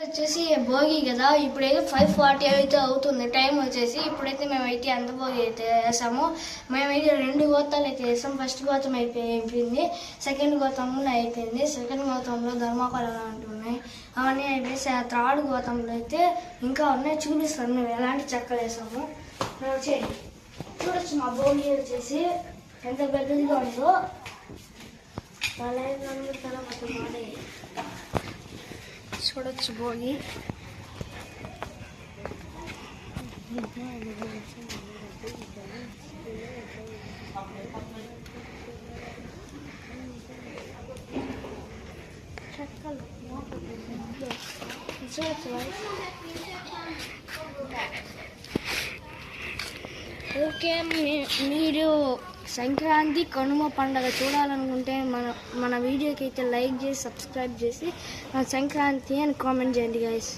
వచ్చేసి భోగి కదా, ఇప్పుడైతే 5:40 అయితే అవుతుంది టైం వచ్చేసి. ఇప్పుడైతే మేమైతే ఎంత భోగి అయితే వేసాము. మేమైతే 2 గోతాలు అయితే వేసాం. ఫస్ట్ గోతం అయిపోయింది, సెకండ్ గోతం కూడా అయిపోయింది. సెకండ్ గోతంలో ధర్మకోల్ అలాంటివి ఉన్నాయి, అవన్నీ అయిపోయి థర్డ్ గోతంలో అయితే ఇంకా ఉన్నాయి. చూపిస్తాను మేము ఎలాంటి చెక్కలు వేసాము. వచ్చేయండి, చూడొచ్చు మా భోగి వచ్చేసి ఎంత పెద్దదిగా ఉందో. చూడొచ్చు భోగి ఓకే, మీరు సంక్రాంతి కనుమ పండుగ చూడాలనుకుంటే మన వీడియోకి అయితే లైక్ చేసి సబ్స్క్రైబ్ చేసి సంక్రాంతి అని కామెంట్ చేయండి గైస్.